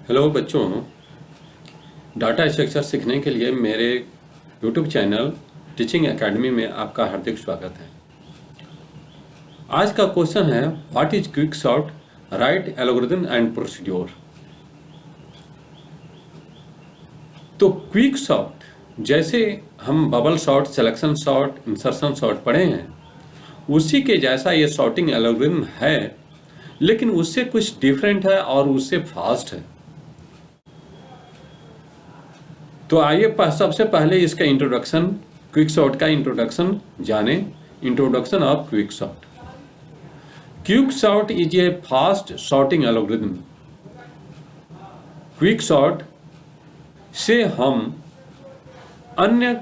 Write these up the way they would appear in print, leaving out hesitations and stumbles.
Hello बच्चों, data structure सीखने के लिए मेरे यूट्यूब चैनल टीचिंग एकेडमी में आपका हार्दिक स्वागत है। आज का क्वेश्चन है what is quick sort right algorithm and procedure. तो क्विक सॉर्ट जैसे हम bubble sort, selection sort, insertion sort पढ़े हैं, उसी के जैसा ये सॉर्टिंग एल्गोरिथम है, लेकिन उससे कुछ डिफरेंट है और उससे फास्ट है। तो आइए सबसे पहले इसका इंट्रोडक्शन, क्विक सॉर्ट का इंट्रोडक्शन जाने। Introduction of quick sort. Quick sort is a fast sorting algorithm. Quick sort से हम अन्य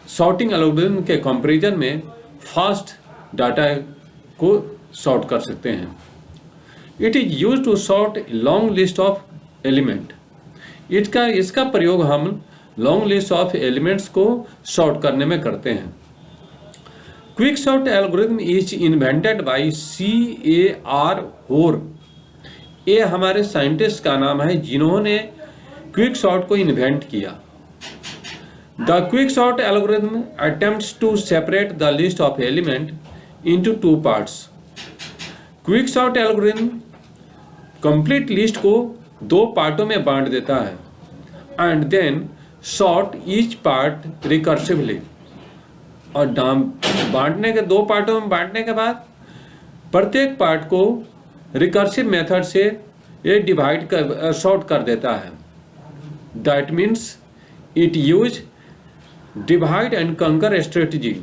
सॉर्टिंग एल्गोरिथम के कंपैरिजन में फास्ट डाटा को सॉर्ट कर सकते हैं। It is used to sort long list of element. इसका प्रयोग हम लॉन्ग लिस्ट ऑफ एलिमेंट्स को सॉर्ट करने में करते हैं। Quick sort algorithm is invented by C.A.R. Hoare. ये हमारे साइंटिस्ट का नाम है जिन्होंने क्विक सॉर्ट को इन्वेंट किया। The quick sort algorithm attempts to separate the list of element into two parts. Quick sort algorithm complete list को दो पार्टों में बांट देता है and then sort each part recursively. और बांटने के दो पार्टों में बांटने के बाद प्रत्येक पार्ट को रिकर्सिव मेथड से ये डिवाइड कर सॉर्ट कर देता है। That means it use divide and कंकर स्ट्रेटजी।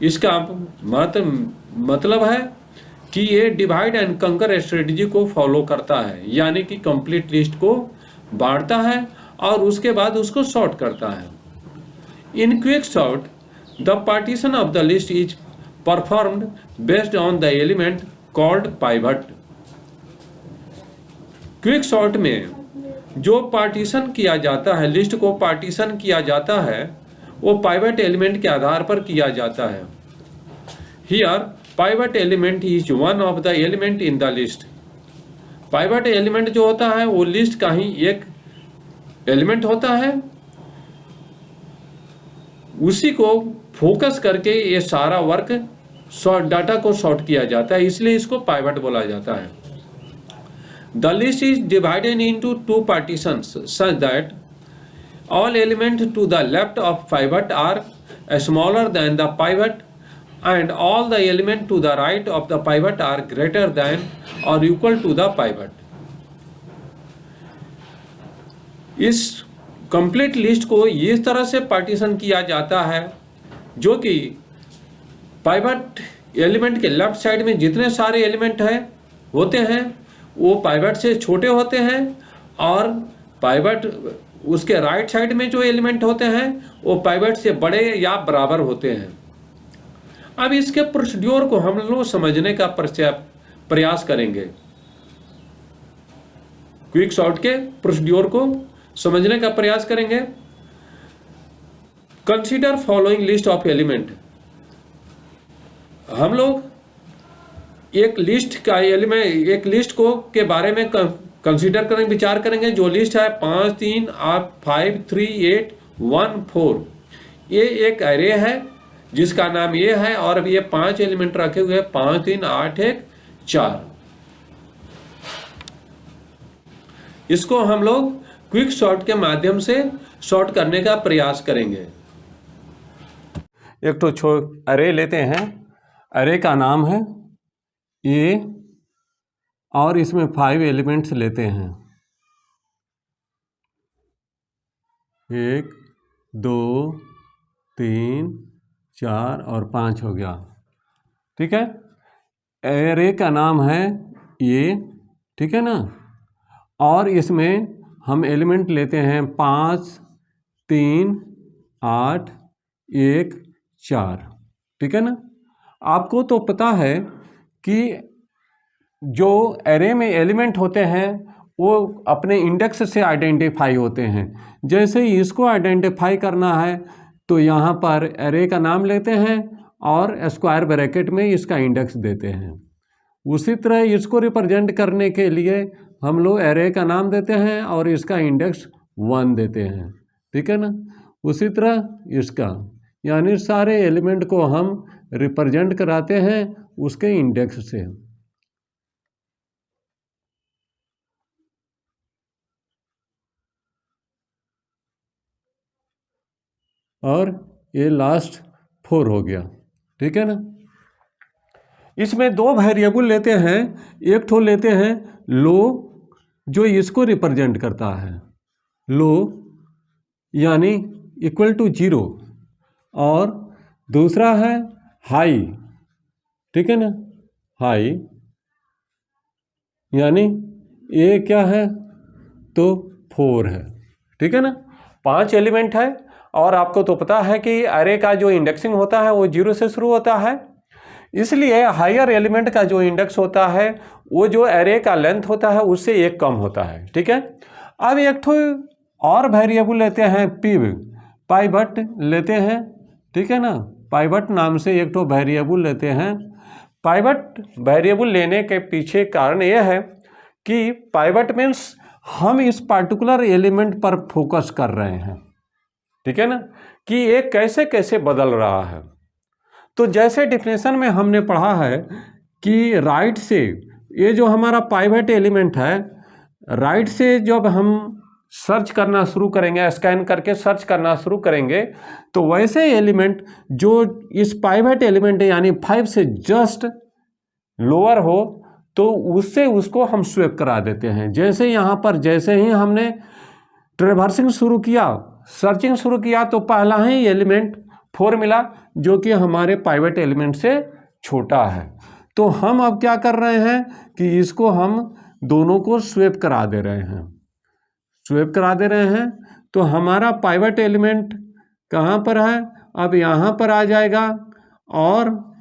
इसका मतलब है कि ये डिवाइड एंड कंकर स्ट्रेटजी को फॉलो करता है, यानी कि कंप्लीट लिस्ट को बांटता है और उसके बाद उसको सॉर्ट करता है। In quick sort the partition of the list is performed based on the element called pivot. Quick sort में जो पार्टीशन किया जाता है, लिस्ट को पार्टीशन किया जाता है, वो पाइवट एलिमेंट के आधार पर किया जाता है। Here pivot element is one of the element in the list. Pivot element जो होता है वो लिस्ट का ही एक एलिमेंट होता है, उसी को फोकस करके ये सारा वर्क डाटा को सॉर्ट किया जाता है, इसलिए इसको पाइवट बोला जाता है। The list is divided into two partitions such that all elements to the left of pivot are smaller than the pivot and all the elements to the right of the pivot are greater than or equal to the pivot. इस complete list को इस तरह से partition किया जाता है जो कि पाइवट एलिमेंट के लेफ्ट साइड में जितने सारे एलिमेंट होते हैं वो पाइवट से छोटे होते हैं और पाइवट उसके राइट साइड में जो एलिमेंट होते हैं वो पाइवट से बड़े या बराबर होते हैं। अब इसके प्रोसीड्योर को हम लोग समझने का प्रयास करेंगे। क्विक सॉर्ट के प्रोसीड्योर को समझने का प्रयास करेंगे। Consider following list of element. हम लोग एक लिस्ट को के बारे में कंसीडर करेंगे, विचार करेंगे। जो लिस्ट है 5 3 8 5 3 8 1 4, ये एक एरे है जिसका नाम ये है और ये 5 एलिमेंट रखे हुए हैं 5 3 8 1 4। इसको हम लोग क्विक सॉर्ट के माध्यम से सॉर्ट करने का प्रयास करेंगे। एक तो एरे लेते हैं, एरे का नाम है ए और इसमें 5 एलिमेंट्स लेते हैं, 1 2 3 4 और 5 हो गया। ठीक है, एरे का नाम है ये, ठीक है ना। और इसमें हम एलिमेंट लेते हैं 5 3 8 1 4, ठीक है ना। आपको तो पता है कि जो एरे में एलिमेंट होते हैं वो अपने इंडेक्स से आइडेंटिफाई होते हैं। जैसे ही इसको आइडेंटिफाई करना है तो यहाँ पर एरे का नाम लेते हैं और स्क्वायर ब्रैकेट में इसका इंडेक्स देते हैं। उसी तरह इसको रिप्रेजेंट करने के लिए हम लोग एरे का नाम देते हैं और इसका इंडेक्स 1 देते हैं, ठीक है ना। उसी तरह इसका, यानी सारे एलिमेंट को हम रिप्रेजेंट कराते हैं उसके इंडेक्स से। और ये लास्ट 4 हो गया, ठीक है ना। इसमें 2 वेरिएबल लेते हैं, एक तो लेते हैं लो जो इसको रिप्रेजेंट करता है, लो यानी इक्वल टू 0, और दूसरा है हाई, ठीक है ना, हाई यानी ये क्या है तो 4 है, ठीक है ना। 5 एलिमेंट है और आपको तो पता है कि एरे का जो इंडेक्सिंग होता है वो 0 से शुरू होता है, इसलिए हायर एलिमेंट का जो इंडेक्स होता है वो जो एरे का लेंथ होता है उससे 1 कम होता है, ठीक है। अब एक तो और वेरिएबल लेते हैं पिव, पाइवट लेते हैं, ठीक है ना। पाइवट नाम से एक तो वेरिएबल लेते हैं। पाइवट वेरिएबल लेने के पीछे कारण यह है कि पाइवट मीन्स हम इस पार्टिकुलर एलिमेंट पर फोकस कर रहे हैं, ठीक है ना, कि ये कैसे कैसे बदल रहा है। तो जैसे डिफिनेशन में हमने पढ़ा है कि राइट से ये जो हमारा पाइवट एलिमेंट है, राइट से जब हम सर्च करना शुरू करेंगे, स्कैन करके सर्च करना शुरू करेंगे, तो वैसे एलिमेंट जो इस पाइवट एलिमेंट यानी 5 से जस्ट लोअर हो तो उससे उसको हम स्वैप करा देते हैं। जैसे यहाँ पर जैसे ही हमने ट्रेवर्सिंग शुरू किया, सर्चिंग शुरू किया, तो पहला ही एलिमेंट 4 मिला जो कि हमारे पाइवट एलिमेंट से छोटा है। तो हम अब क्या कर रहे हैं कि इसको हम दोनों को स्वैप करा दे रहे हैं, स्वैप करा दे रहे हैं। तो हमारा पाइवट एलिमेंट कहाँ पर है, अब यहाँ पर आ जाएगा और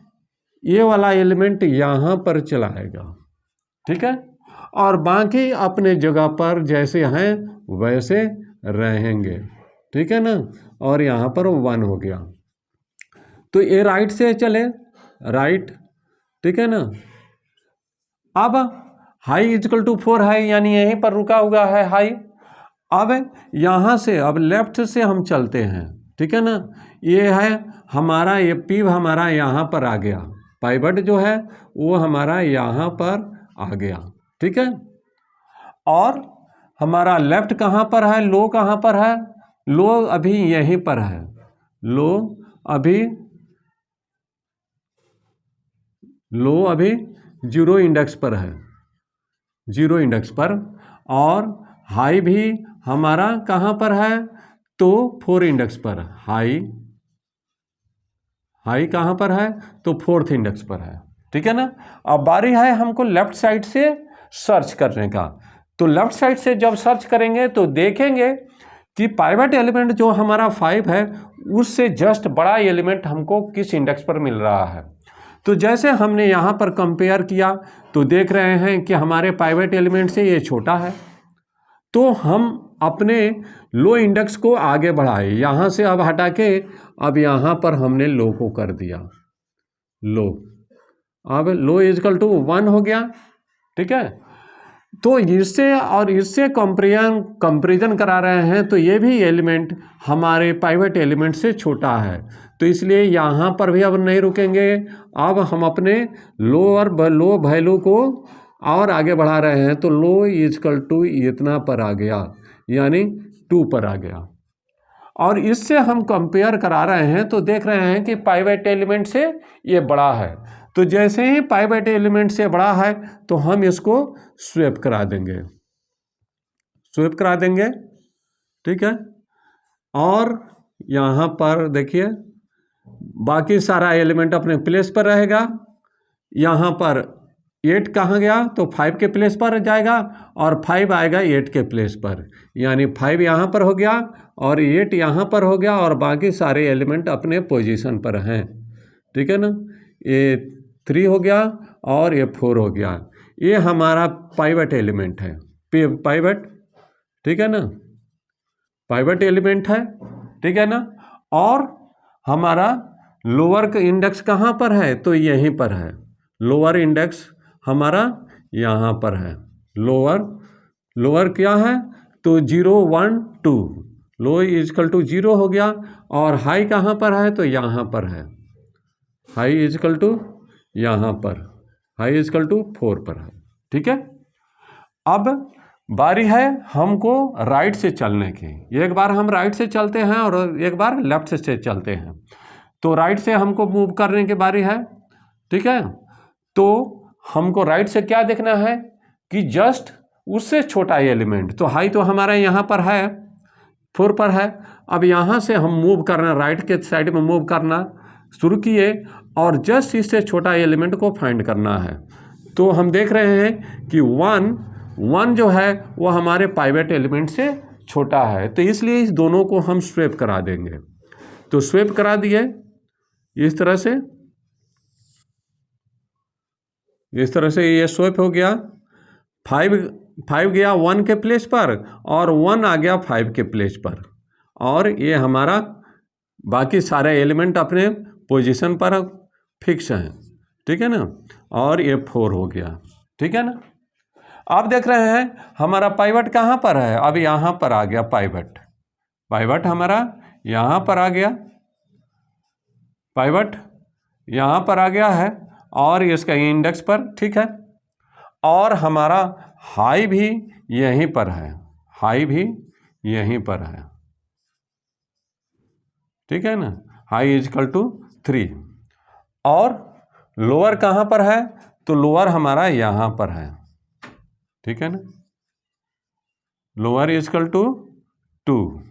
ये वाला एलिमेंट यहाँ पर चला आएगा, ठीक है, और बाकी अपने जगह पर जैसे हैं वैसे रहेंगे, ठीक है ना। और यहाँ पर 1 हो गया, तो ये राइट से चले, राइट, ठीक है ना। अब हाई इक्वल टू 4 है, यानी यहीं पर रुका हुआ है हाई। अब यहाँ से अब लेफ्ट से हम चलते हैं, ठीक है ना। ये है हमारा, ये पिव हमारा यहाँ पर आ गया, पाइवट जो है वो हमारा यहाँ पर आ गया, ठीक है। और हमारा लेफ्ट कहाँ पर है, लो कहाँ पर है, लो अभी यहीं पर है, लो अभी 0 इंडेक्स पर है, 0 इंडेक्स पर। और हाई भी हमारा कहाँ पर है तो 4 इंडेक्स पर, हाई कहाँ पर है तो 4th इंडेक्स पर है, ठीक है ना। अब बारी है हमको लेफ्ट साइड से सर्च करने का। तो लेफ्ट साइड से जब सर्च करेंगे तो देखेंगे कि पाइवट एलिमेंट जो हमारा 5 है उससे जस्ट बड़ा एलिमेंट हमको किस इंडेक्स पर मिल रहा है। तो जैसे हमने यहाँ पर कंपेयर किया तो देख रहे हैं कि हमारे पाइवट एलिमेंट से ये छोटा है, तो हम अपने लो इंडेक्स को आगे बढ़ाए, यहाँ से अब हटा के अब यहाँ पर हमने लो को कर दिया, लो, अब लो इक्वल टू 1 हो गया, ठीक है। तो इससे और इससे कंपेरिजन करा रहे हैं, तो ये भी एलिमेंट हमारे पाइवट एलिमेंट से छोटा है, तो इसलिए यहाँ पर भी अब नहीं रुकेंगे। अब हम अपने लो वैल्यू को और आगे बढ़ा रहे हैं, तो लो इक्वल टू इतना पर आ गया, यानी 2 पर आ गया। और इससे हम कंपेयर करा रहे हैं तो देख रहे हैं कि पाइवट एलिमेंट से ये बड़ा है, तो जैसे ही पाइवट एलिमेंट से बड़ा है तो हम इसको स्वैप करा देंगे, स्वैप करा देंगे, ठीक है। और यहाँ पर देखिए बाकी सारा एलिमेंट अपने प्लेस पर रहेगा। यहाँ पर 8 कहाँ गया तो 5 के प्लेस पर जाएगा और 5 आएगा 8 के प्लेस पर, यानी 5 यहाँ पर हो गया और 8 यहाँ पर हो गया और बाकी सारे एलिमेंट अपने पोजीशन पर हैं, ठीक है ना। ये 3 हो गया और ये 4 हो गया, ये हमारा पाइवट एलिमेंट है, पाइवट, ठीक है ना, पाइवट एलिमेंट है, ठीक है ना। और हमारा लोअर इंडेक्स कहाँ पर है तो यहीं पर है, लोअर इंडेक्स हमारा यहाँ पर है, लोअर लोअर क्या है तो 0 1 2, लो इजकल टू 0 हो गया, और हाई कहाँ पर है तो यहाँ पर है, हाई इजकल टू यहाँ पर, हाई इजकल टू 4 पर है। ठीक है, अब बारी है हमको राइट से चलने की। एक बार हम राइट से चलते हैं और एक बार लेफ्ट से चलते हैं। तो राइट से हमको मूव करने की बारी है। ठीक है, तो हमको राइट से क्या देखना है कि जस्ट उससे छोटा एलिमेंट, तो हाई तो हमारा यहाँ पर है 4 पर है। अब यहाँ से हम मूव करना, राइट के साइड में मूव करना शुरू किए और जस्ट इससे छोटा एलिमेंट को फाइंड करना है। तो हम देख रहे हैं कि 1 जो है वो हमारे पाइवेट एलिमेंट से छोटा है, तो इसलिए इस दोनों को हम स्वैप करा देंगे। तो स्वैप करा दिए इस तरह से, इस तरह से ये स्वैप हो गया। 5 गया 1 के प्लेस पर और 1 आ गया 5 के प्लेस पर, और ये हमारा बाकी सारे एलिमेंट अपने पोजीशन पर फिक्स हैं। ठीक है ना, और ये 4 हो गया। ठीक है ना, आप देख रहे हैं हमारा पाइवट कहाँ पर है, अब यहाँ पर आ गया पाइवट, पाइवट हमारा यहाँ पर आ गया, पाइवट यहाँ पर आ गया है और इसका इंडेक्स पर। ठीक है, और हमारा हाई भी यहीं पर है, हाई भी यहीं पर है। ठीक है ना, हाई इजकल टू 3, और लोअर कहाँ पर है तो लोअर हमारा यहाँ पर है। ठीक है ना, लोअर इजकल टू 2।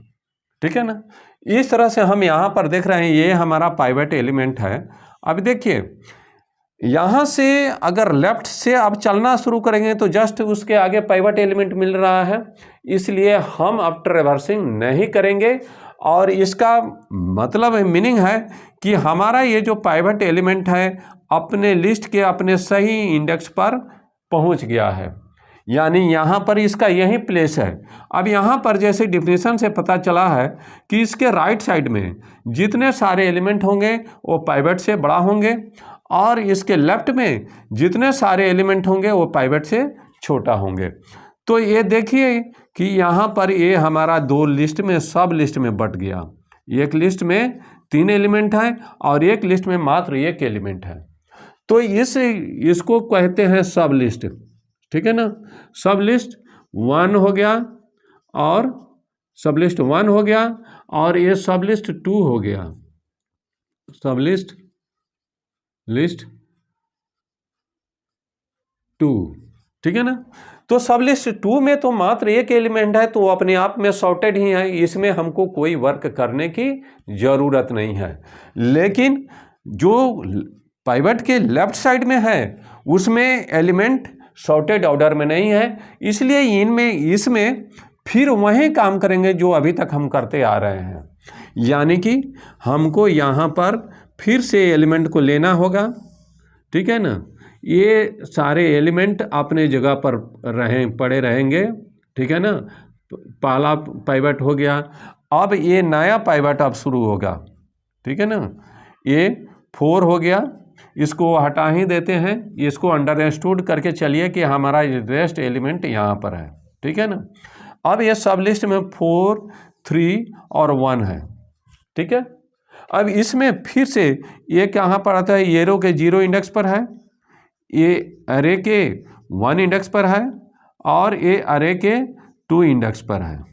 ठीक है ना, इस तरह से हम यहाँ पर देख रहे हैं ये हमारा पाइवट एलिमेंट है। अब देखिए यहाँ से अगर लेफ्ट से अब चलना शुरू करेंगे तो जस्ट उसके आगे पाइवट एलिमेंट मिल रहा है, इसलिए हम अब ट्रेवर्सिंग नहीं करेंगे। और इसका मतलब मीनिंग है कि हमारा ये जो पाइवट एलिमेंट है अपने लिस्ट के अपने सही इंडेक्स पर पहुंच गया है, यानी यहाँ पर इसका यही प्लेस है। अब यहाँ पर जैसे डिफिनेशन से पता चला है कि इसके राइट साइड में जितने सारे एलिमेंट होंगे वो पाइवट से बड़ा होंगे, और इसके लेफ्ट में जितने सारे एलिमेंट होंगे वो पाइवट से छोटा होंगे। तो ये देखिए कि यहाँ पर ये हमारा 2 लिस्ट में सब लिस्ट में बट गया। एक लिस्ट में 3 एलिमेंट है और एक लिस्ट में मात्र 1 एलिमेंट है, तो इसको कहते हैं सब लिस्ट। ठीक है ना, सब लिस्ट 1 हो गया और सब लिस्ट 1 हो गया, और ये सब लिस्ट 2 हो गया, सब लिस्ट 2। ठीक है ना, तो सब लिस्ट 2 में तो मात्र 1 एलिमेंट है, तो अपने आप में सॉर्टेड ही है, इसमें हमको कोई वर्क करने की जरूरत नहीं है। लेकिन जो पाइवट के लेफ्ट साइड में है उसमें एलिमेंट सॉर्टेड ऑर्डर में नहीं है, इसलिए इसमें फिर वही काम करेंगे जो अभी तक हम करते आ रहे हैं, यानी कि हमको यहाँ पर फिर से एलिमेंट को लेना होगा। ठीक है ना, ये सारे एलिमेंट अपने जगह पर पड़े रहेंगे। ठीक है ना, पहला पाइवट हो गया, अब ये नया पाइवट अब शुरू होगा। ठीक है ना, ये 4 हो गया, इसको हटा ही देते हैं, इसको अंडरस्टूड करके चलिए कि हमारा रेस्ट एलिमेंट यहाँ पर है। ठीक है ना, अब ये सब लिस्ट में 4, 3 और 1 है। ठीक है, अब इसमें फिर से ये कहाँ पर आता है, एरो के 0 इंडेक्स पर है, ये अरे के 1 इंडेक्स पर है, और ये अरे के 2 इंडेक्स पर है,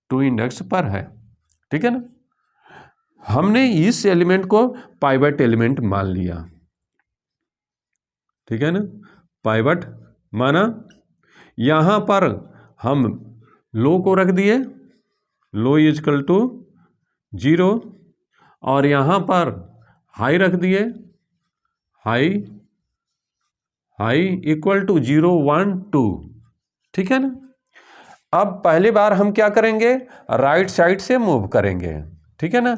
2 इंडेक्स पर है। ठीक है ना, हमने इस एलिमेंट को पाइवट एलिमेंट मान लिया। ठीक है ना, पाइवट माना। यहाँ पर हम लो को रख दिए, लो इजकल टू 0, और यहाँ पर हाई रख दिए, हाई इक्वल टू 0 1 2। ठीक है ना, अब पहली बार हम क्या करेंगे, राइट साइड से मूव करेंगे। ठीक है ना,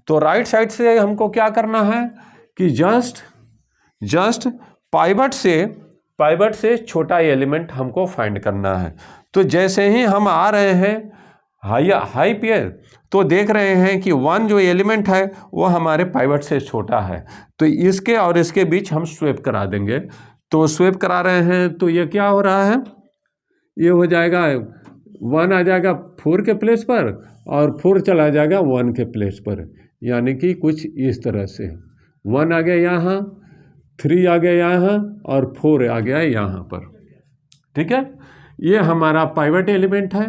तो राइट साइड से हमको क्या करना है कि जस्ट पाइवट से छोटा एलिमेंट हमको फाइंड करना है। तो जैसे ही हम आ रहे हैं हाई पे, तो देख रहे हैं कि 1 जो एलिमेंट है वो हमारे पाइवट से छोटा है, तो इसके और इसके बीच हम स्वैप करा देंगे। तो स्वैप करा रहे हैं तो ये क्या हो रहा है, ये हो जाएगा 1 आ जाएगा 4 के प्लेस पर और 4 चला जाएगा 1 के प्लेस पर, यानी कि कुछ इस तरह से 1 आ गया यहाँ, 3 आ गया यहाँ और 4 आ गया यहाँ पर। ठीक है, ये हमारा पाइवट एलिमेंट है,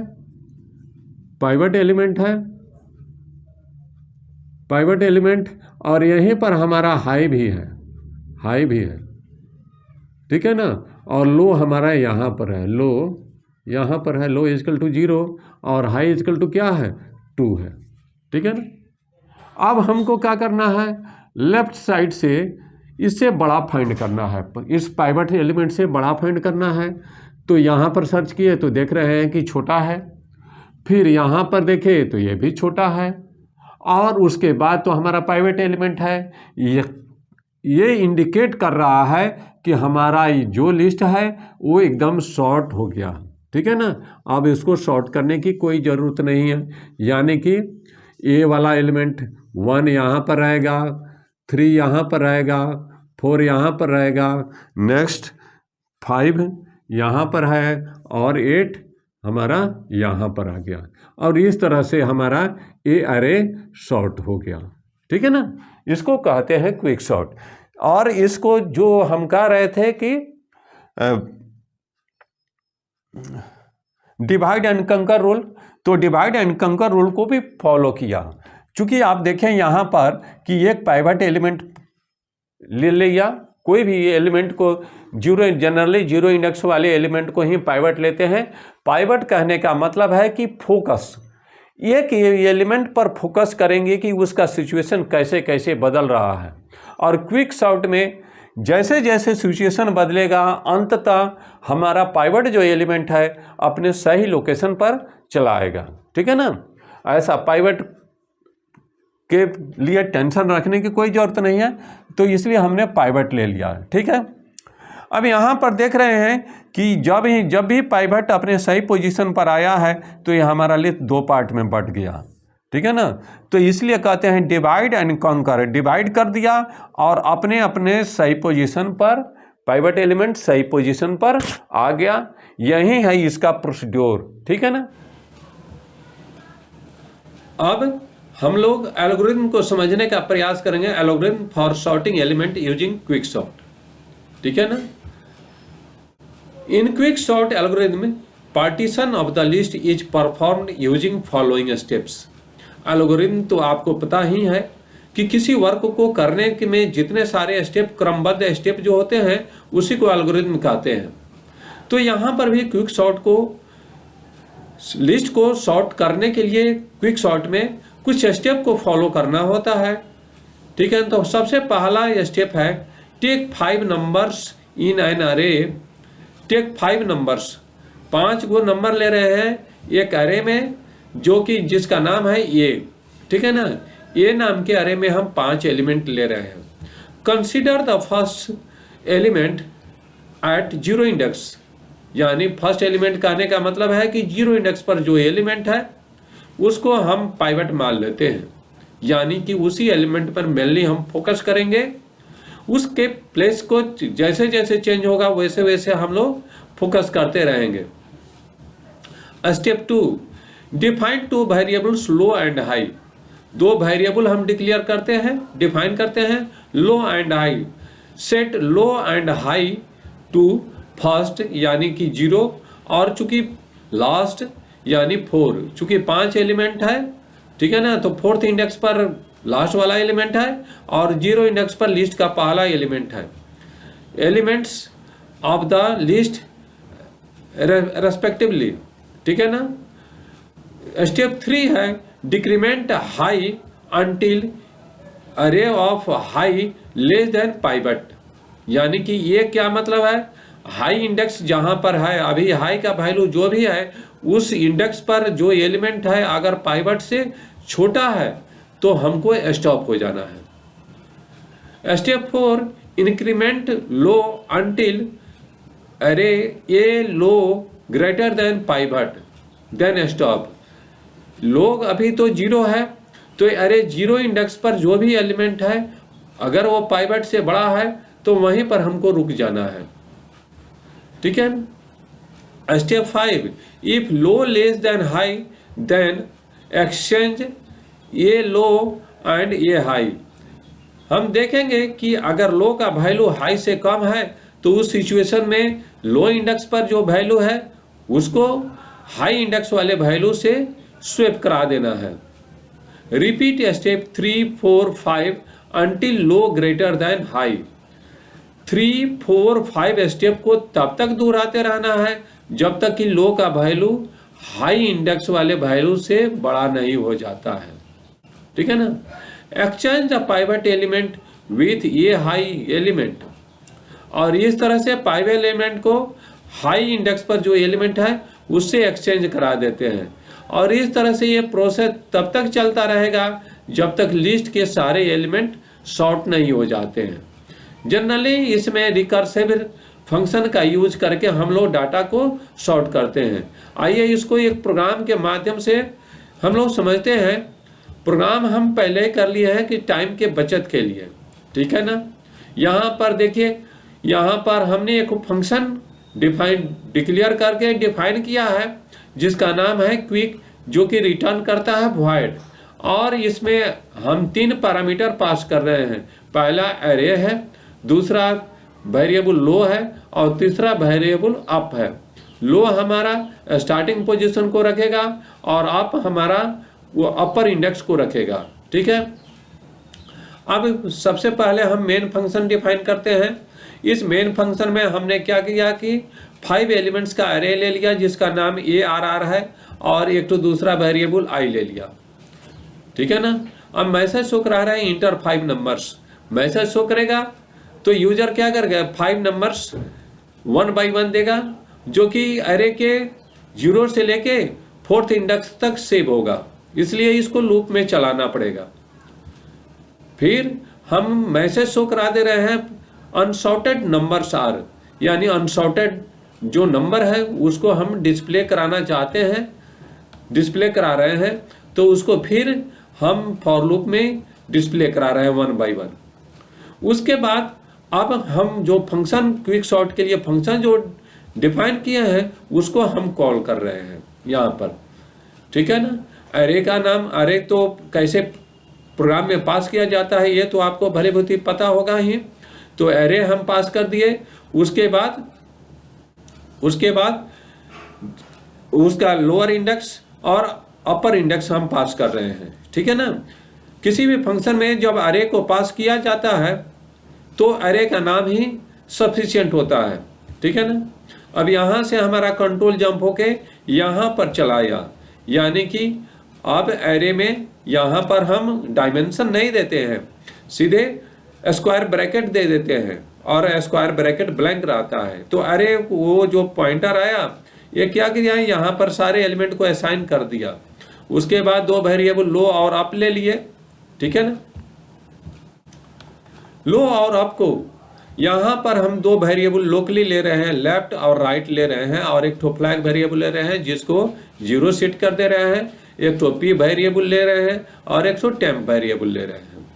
पाइवट एलिमेंट है, पाइवट एलिमेंट। और यहीं पर हमारा हाई भी है, हाई भी है, ठीक है ना। और लो हमारा यहाँ पर है, लो यहाँ पर है, लो इजकल टू 0 और हाई इजकल टू क्या है 2 है, ठीक है ना। अब हमको क्या करना है, लेफ्ट साइड से इससे बड़ा फाइंड करना है, इस पाइवट एलिमेंट से बड़ा फाइंड करना है। तो यहाँ पर सर्च किए तो देख रहे हैं कि छोटा है, फिर यहाँ पर देखे तो ये भी छोटा है, और उसके बाद तो हमारा पाइवट एलिमेंट है। ये इंडिकेट कर रहा है कि हमारा जो लिस्ट है वो एकदम शॉर्ट हो गया, ठीक है ना। अब इसको शॉर्ट करने की कोई ज़रूरत नहीं है, यानी कि ए वाला एलिमेंट 1 यहाँ पर रहेगा, 3 यहाँ पर रहेगा, 4 यहाँ पर रहेगा, नेक्स्ट 5 यहाँ पर है और 8 हमारा यहाँ पर आ गया, और इस तरह से हमारा ए अरे शॉर्ट हो गया, ठीक है ना। इसको कहते हैं क्विक शॉर्ट। और इसको जो हम कह रहे थे कि डिवाइड एंड कंकर रूल, तो डिवाइड एंड कंकर रूल को भी फॉलो किया। चूंकि आप देखें यहाँ पर कि एक पाइवट एलिमेंट ले लिया, कोई भी एलिमेंट को जनरली जीरो इंडेक्स वाले एलिमेंट को ही पाइवट लेते हैं। पाइवट कहने का मतलब है कि फोकस, एक एलिमेंट पर फोकस करेंगे कि उसका सिचुएशन कैसे कैसे बदल रहा है। और क्विक शॉर्ट में जैसे जैसे सिचुएशन बदलेगा अंततः हमारा पाइवट जो एलिमेंट है अपने सही लोकेशन पर चला आएगा, ठीक है ना। ऐसा पाइवट के लिए टेंशन रखने की कोई ज़रूरत नहीं है, तो इसलिए हमने पाइवट ले लिया, ठीक है। अब यहाँ पर देख रहे हैं कि जब भी पाइवट अपने सही पोजीशन पर आया है तो ये हमारा लिस्ट 2 पार्ट में बट गया, ठीक है ना। तो इसलिए कहते हैं डिवाइड एंड कॉन्कर, डिवाइड कर दिया और अपने अपने सही पोजीशन पर पाइवट एलिमेंट सही पोजीशन पर आ गया। यही है इसका प्रोसीड्योर, ठीक है ना। अब हम लोग एल्गोरिथम को समझने का प्रयास करेंगे, algorithm for sorting element using quick sort, ठीक है ना। In quick sort algorithm partition of the list is performed using following steps. Algorithm तो आपको पता ही है कि किसी वर्क को करने के में जितने सारे स्टेप, क्रमबद्ध स्टेप जो होते हैं उसी को एल्गोरिथम कहते हैं। तो यहाँ पर भी क्विक सॉर्ट को, लिस्ट को सॉर्ट करने के लिए क्विक सॉर्ट में कुछ स्टेप को फॉलो करना होता है, ठीक है। तो सबसे पहला स्टेप है टेक 5 नंबर्स इन एन अरे। टेक 5 नंबर्स, 5 गो नंबर ले रहे हैं एक अरे में जो कि जिसका नाम है ए, ठीक है ना। ए नाम के अरे में हम 5 एलिमेंट ले रहे हैं। Consider the first element at 0 index, यानी फर्स्ट एलिमेंट कहने का मतलब है कि 0 इंडेक्स पर जो एलिमेंट है उसको हम पाइवट मान लेते हैं, यानी कि उसी एलिमेंट पर मेनली हम फोकस करेंगे। उसके प्लेस को जैसे जैसे चेंज होगा वैसे वैसे हम लोग फोकस करते रहेंगे। Step 2, define 2 variables low and high. 2 variable हम डिक्लेयर करते हैं, डिफाइन करते हैं, low and high. Set low and high to first यानी कि 0 और चूंकि लास्ट यानी 4, चूंकि 5 एलिमेंट है, ठीक है ना। तो 4th इंडेक्स पर लास्ट वाला एलिमेंट है और 0 इंडेक्स पर लिस्ट का पहला एलिमेंट है। Elements of the list respectively, ठीक है ना। स्टेप 3 है डिक्रीमेंट हाई अंटिल अरे of high less than pivot, यानी कि ये क्या मतलब है, हाई इंडेक्स जहां पर है, अभी हाई का वैल्यू जो भी है उस इंडेक्स पर जो एलिमेंट है अगर पाइवट से छोटा है तो हमको स्टॉप हो जाना है। Step 4 increment low until array a low greater than pivot then stop. लोग अभी तो 0 है तो अरे 0 इंडेक्स पर जो भी एलिमेंट है अगर वो पाइवट से बड़ा है तो वहीं पर हमको रुक जाना है, ठीक है। Step 5, if low less than high then exchange ये लो एंड ये हाई। हम देखेंगे कि अगर लो का वैल्यू हाई से कम है तो उस सिचुएशन में लो इंडेक्स पर जो वैल्यू है उसको हाई इंडेक्स वाले वैल्यू से स्वैप करा देना है। रिपीट स्टेप 3, 4, 5 अंटिल लो ग्रेटर देन हाई। 3, 4, 5 स्टेप को तब तक दोहराते रहना है जब तक कि लो का वैल्यू हाई इंडेक्स वाले वैल्यू से बड़ा नहीं हो जाता है। ठीक है ना। Exchange the pivot element with ये हाई एलिमेंट, और इस तरह से पाइवट एलिमेंट को हाई इंडेक्स पर जो एलिमेंट है उससे एक्सचेंज करा देते हैं। और इस तरह से ये प्रोसेस तब तक चलता रहेगा जब तक लिस्ट के सारे एलिमेंट सॉर्ट नहीं हो जाते हैं। जनरली इसमें रिकर्सिव फंक्शन का यूज करके हम लोग डाटा को सॉर्ट करते हैं। आइए इसको एक प्रोग्राम के माध्यम से हम लोग समझते हैं। प्रोग्राम हम पहले ही कर लिए हैं कि टाइम के बचत के लिए। ठीक है ना। यहाँ पर देखिए, यहाँ पर हमने एक फंक्शन डिक्लेयर करके डिफाइन किया है जिसका नाम है क्विक, जो कि रिटर्न करता है वॉइड। और इसमें हम 3 पैरामीटर पास कर रहे हैं। पहला एरे है, दूसरा वेरिएबल लो है और तीसरा वेरिएबल अप है। लो हमारा स्टार्टिंग पोजीशन को रखेगा और अप हमारा वो अपर इंडेक्स को रखेगा। ठीक है। अब सबसे पहले हम मेन फंक्शन डिफाइन करते हैं। इस मेन फंक्शन में हमने क्या किया कि 5 एलिमेंट्स का एरे ले लिया जिसका नाम ARR है और एक तो दूसरा वेरिएबल I ले लिया। ठीक है ना। अब मैसेज शो करा रहा है इंटर 5 नंबर्स। मैसेज शो करेगा तो यूजर क्या करेगा, 5 नंबर्स 1 by 1 देगा जो कि एरे के 0 से लेके 4th इंडेक्स तक सेव होगा, इसलिए इसको लूप में चलाना पड़ेगा। फिर हम मैसेज शो करा दे रहे हैं अनसॉर्टेड नंबर्स आर, यानी अनसॉर्टेड जो नंबर है उसको हम डिस्प्ले कराना चाहते हैं, डिस्प्ले करा रहे हैं, तो उसको फिर हम फॉर लूप में डिस्प्ले करा रहे हैं 1 by 1। उसके बाद अब हम जो फंक्शन क्विक सॉर्ट के लिए फंक्शन जो डिफाइन किए हैं उसको हम कॉल कर रहे हैं यहाँ पर। ठीक है ना। एरे का नाम, एरे तो कैसे प्रोग्राम में पास किया जाता है ये तो आपको भले बहुत ही पता होगा ही। तो एरे हम पास कर दिए। उसके बाद उसका लोअर इंडेक्स और अपर इंडेक्स हम पास कर रहे हैं। ठीक है ना। किसी भी फंक्शन में जब एरे को पास किया जाता है तो एरे का नाम ही सफिशिएंट होता है। ठीक है ना। अब यहाँ से हमारा कंट्रोल जंप होके यहाँ पर चलाया, यानी कि अब एरे में यहाँ पर हम डायमेंशन नहीं देते हैं, सीधे स्क्वायर ब्रैकेट दे देते हैं और स्क्वायर ब्रैकेट ब्लैंक रहता है। तो एरे वो जो पॉइंटर आया ये क्या किया, यहाँ पर सारे एलिमेंट को असाइन कर दिया। उसके बाद 2 वेरिएबल लो और अप ले लिए। ठीक है ना। लो और अप को यहाँ पर हम 2 वेरिएबल लोकली ले रहे हैं, लेफ्ट और राइट ले रहे हैं, और एक तो फ्लैग वेरिएबल ले रहे हैं जिसको 0 सेट कर दे रहे हैं, एक तो p वेरिएबल ले रहे हैं और एक तो टेम्प वेरिएबल ले रहे हैं।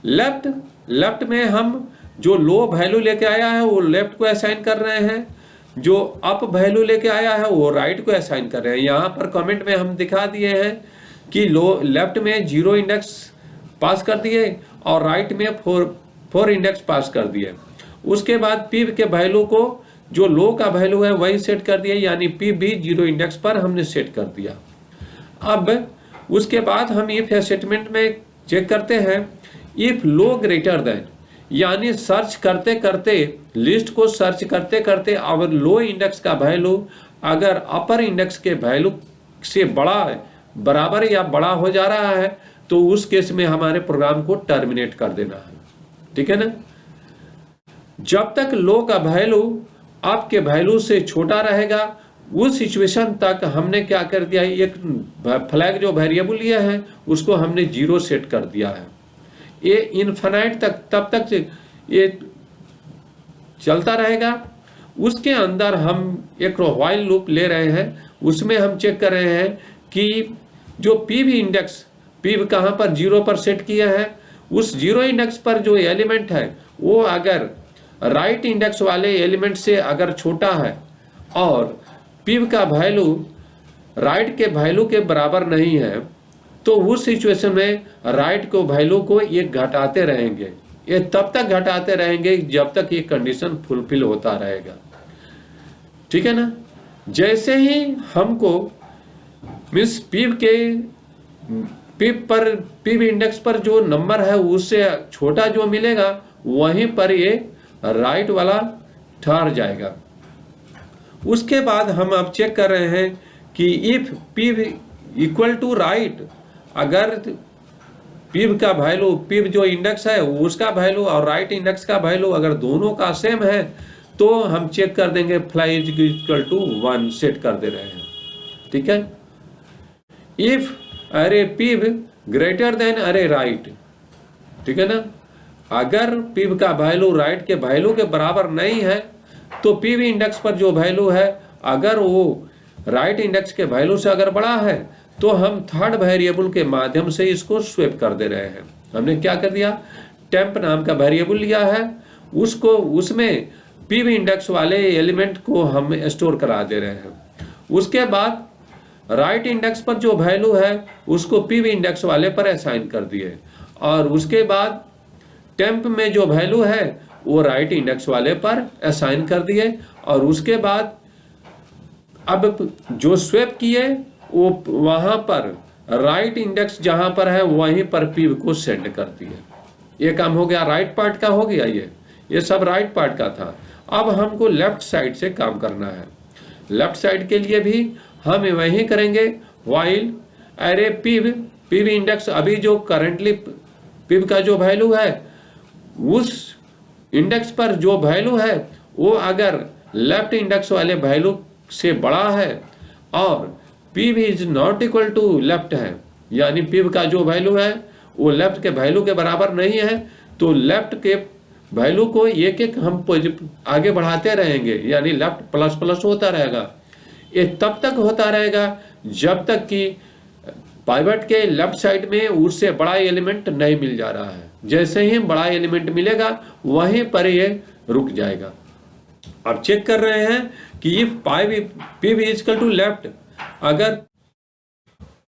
लेफ्ट में हम जो लो वैल्यू लेके आया है वो लेफ्ट को असाइन कर रहे हैं, जो अप वैल्यू लेके आया है वो राइट को असाइन कर रहे हैं। यहाँ पर कमेंट में हम दिखा दिए हैं कि लेफ्ट में 0 इंडेक्स पास कर दिए और राइट में 4 इंडेक्स पास कर दिए। उसके बाद पी के वैल्यू को जो लो का वैल्यू है वही सेट कर दिया, यानी पी भी 0 इंडेक्स पर हमने सेट कर दिया। अब उसके बाद हम इफ स्टेटमेंट में चेक करते हैं इफ लो ग्रेटर देन, यानी सर्च करते करते लिस्ट को सर्च करते करते अगर लो इंडेक्स का वैल्यू अगर अपर इंडेक्स के वैल्यू से बराबर या बड़ा हो जा रहा है तो उस केस में हमारे प्रोग्राम को टर्मिनेट कर देना है। ठीक है ना। जब तक लो का वैल्यू आपके वैल्यू से छोटा रहेगा उस सिचुएशन तक हमने क्या कर दिया, एक फ्लैग जो वेरिएबल लिया है उसको हमने 0 सेट कर दिया है। ये इनफाइनाइट तक तब तक ये चलता रहेगा। उसके अंदर हम एक व्हाइल लूप ले रहे हैं, उसमें हम चेक कर रहे हैं कि जो पी भी इंडेक्स पी कहाँ पर 0 पर सेट किया है, उस 0 इंडेक्स पर जो एलिमेंट है वो अगर राइट इंडेक्स वाले एलिमेंट से अगर छोटा है और पिव का वैल्यू राइट के वैल्यू के बराबर नहीं है, तो उस सिचुएशन में राइट को वैल्यू को ये घटाते रहेंगे, ये तब तक घटाते रहेंगे जब तक ये कंडीशन फुलफिल होता रहेगा। ठीक है ना। जैसे ही हमको मीन्स पिव इंडेक्स पर जो नंबर है उससे छोटा जो मिलेगा वहीं पर ये राइट वाला ठहर जाएगा। उसके बाद हम अब चेक कर रहे हैं कि इफ पिव इक्वल टू राइट, अगर पिव का वैल्यू, पिव जो इंडेक्स है उसका वैल्यू और राइट इंडेक्स का वैल्यू अगर दोनों का सेम है तो हम चेक कर देंगे flag is equal to 1 set कर दे रहे हैं। ठीक है। इफ अरे पिव ग्रेटर देन अरे राइट, ठीक है ना, अगर पिव का वैल्यू राइट के वैल्यू के बराबर नहीं है तो पिव इंडेक्स पर जो वैल्यू है अगर वो राइट इंडेक्स के वैल्यू से अगर बड़ा है तो हम थर्ड वेरिएबल के माध्यम से इसको स्वेप कर दे रहे हैं। हमने क्या कर दिया, टेम्प नाम का वेरिएबल लिया है, उसको उसमें पिव इंडेक्स वाले एलिमेंट को हम स्टोर करा दे रहे हैं। उसके बाद राइट इंडेक्स पर जो वैल्यू है उसको पिव इंडेक्स वाले पर असाइन कर दिए, और उसके बाद टेम्प में जो वैल्यू है वो राइट इंडेक्स वाले पर असाइन कर दिए, और उसके बाद अब जो स्वेप किए वो वहां पर राइट इंडेक्स जहां पर है वहीं पर पिव को सेंड कर दिए। ये काम हो गया, राइट पार्ट का हो गया। ये सब राइट पार्ट का था। अब हमको लेफ्ट साइड से काम करना है। लेफ्ट साइड के लिए भी हम वही करेंगे, व्हाइल अरे पिव इंडेक्स, अभी जो करंटली पिव का जो वैल्यू है उस इंडेक्स पर जो वैल्यू है वो अगर लेफ्ट इंडेक्स वाले वैल्यू से बड़ा है और पिव is not equal to left है, यानी पिव का जो वैल्यू है वो लेफ्ट के वैल्यू के बराबर नहीं है, तो लेफ्ट के वैल्यू को एक एक हम आगे बढ़ाते रहेंगे, यानी लेफ्ट प्लस प्लस होता रहेगा। ये तब तक होता रहेगा जब तक कि पाइवट के लेफ्ट साइड में उससे बड़ा एलिमेंट नहीं मिल जा रहा है। जैसे ही बड़ा एलिमेंट मिलेगा वहीं पर ये रुक जाएगा। अब चेक कर रहे हैं कि इफ पिव इज इक्वल टू लेफ्ट, अगर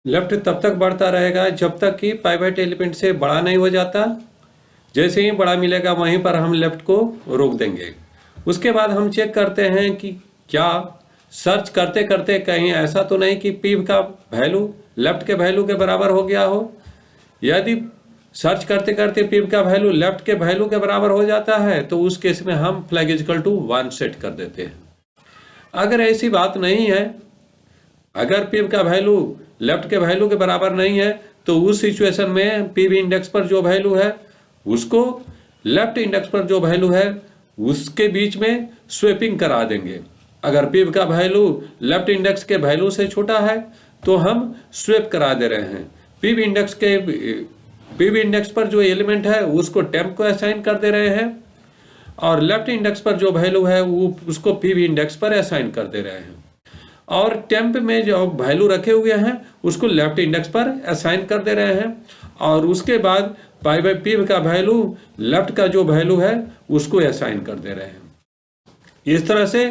लेफ्ट तब तक बढ़ता रहेगा जब तक कि पाइवट एलिमेंट से बड़ा नहीं हो जाता। जैसे ही बड़ा मिलेगा वहीं पर हम लेफ्ट को रोक देंगे। उसके बाद हम चेक करते हैं कि क्या सर्च करते करते कहीं ऐसा तो नहीं कि पिव का वैल्यू लेफ्ट के वैल्यू के बराबर हो गया हो। यदि सर्च करते करते पिव का वैल्यू लेफ्ट के वैल्यू के बराबर हो जाता है तो उस केस में हम flag is equal to 1 set कर देते हैं। अगर ऐसी बात नहीं है, अगर पिव का वैल्यू लेफ्ट के वैल्यू के बराबर नहीं है तो उस सिचुएशन में पिव इंडेक्स पर जो वैल्यू है उसको लेफ्ट इंडेक्स पर जो वैल्यू है उसके बीच में स्वेपिंग करा देंगे। अगर पिव का वैल्यू लेफ्ट इंडेक्स के वैल्यू से छोटा है तो हम स्वेप करा दे रहे हैं। पिव इंडेक्स पर जो एलिमेंट है उसको टेम्प को असाइन कर दे रहे हैं, और लेफ्ट इंडेक्स पर जो वैल्यू है वो उसको पिव इंडेक्स पर असाइन कर दे रहे हैं, और टेम्प में जो वैल्यू रखे हुए हैं उसको लेफ्ट इंडेक्स पर असाइन कर दे रहे हैं, और उसके बाद पिव का वैल्यू लेफ्ट का जो वैल्यू है उसको असाइन कर दे रहे हैं। इस तरह से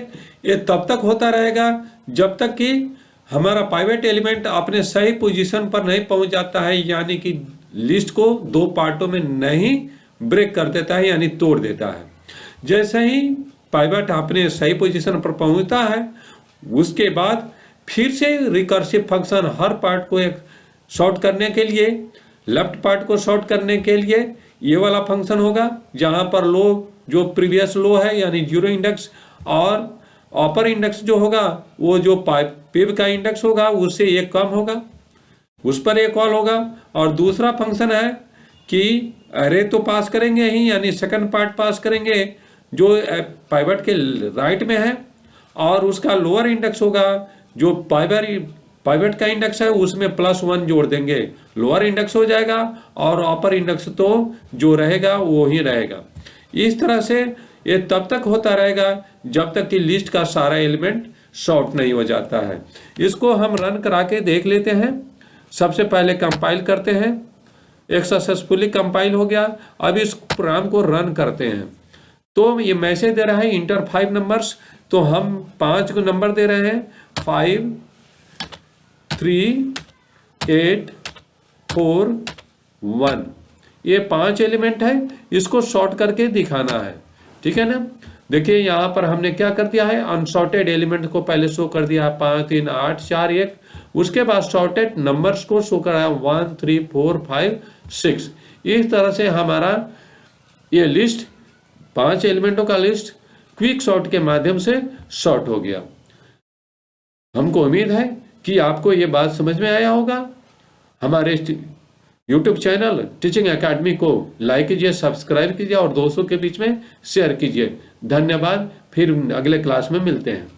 ये तब तक होता रहेगा जब तक कि हमारा पाइवट एलिमेंट अपने सही पोजीशन पर नहीं पहुंच जाता है, यानी कि लिस्ट को 2 पार्टों में नहीं ब्रेक कर देता है, यानी तोड़ देता है। जैसे ही पाइवट अपने सही पोजीशन पर पहुंचता है उसके बाद फिर से रिकर्सिव फंक्शन हर पार्ट को एक सॉर्ट करने के लिए, लेफ्ट पार्ट को सॉर्ट करने के लिए ये वाला फंक्शन होगा जहां पर लो जो प्रीवियस लो है यानी 0 इंडेक्स, और अपर इंडेक्स जो होगा वो जो पिव का इंडेक्स होगा उससे एक कम होगा, उस पर एक कॉल होगा। और दूसरा फंक्शन है कि अरे तो पास करेंगे ही, यानी सेकंड पार्ट पास करेंगे जो पाइवट के राइट में है, और उसका लोअर इंडेक्स होगा जो पाइवट का इंडेक्स है उसमें +1 जोड़ देंगे, लोअर इंडेक्स हो जाएगा, और अपर इंडेक्स तो जो रहेगा वो ही रहेगा। इस तरह से ये तब तक होता रहेगा जब तक कि लिस्ट का सारा एलिमेंट सॉर्ट नहीं हो जाता है। इसको हम रन करा के देख लेते हैं। सबसे पहले कंपाइल करते हैं, एक सक्सेसफुली कंपाइल हो गया। अब इस प्रोग्राम को रन करते हैं तो ये मैसेज दे रहा है इंटर 5 नंबर्स, तो हम 5 को नंबर दे रहे हैं 5 3 8 4 1, ये 5 एलिमेंट है, इसको सॉर्ट करके दिखाना है, ठीक है ना। देखिए यहाँ पर हमने क्या कर दिया है, अनसॉर्टेड एलिमेंट को पहले शो कर दिया 5 3 8 4 1, उसके बाद सॉर्टेड नंबर्स को शो कराया 1 3 4 5 6। इस तरह से हमारा ये लिस्ट 5 एलिमेंटों का लिस्ट क्विक सॉर्ट के माध्यम से सॉर्ट हो गया। हमको उम्मीद है कि आपको ये बात समझ में आया होगा। हमारे YouTube चैनल टीचिंग एकेडमी को लाइक कीजिए, सब्सक्राइब कीजिए और दोस्तों के बीच में शेयर कीजिए। धन्यवाद, फिर अगले क्लास में मिलते हैं।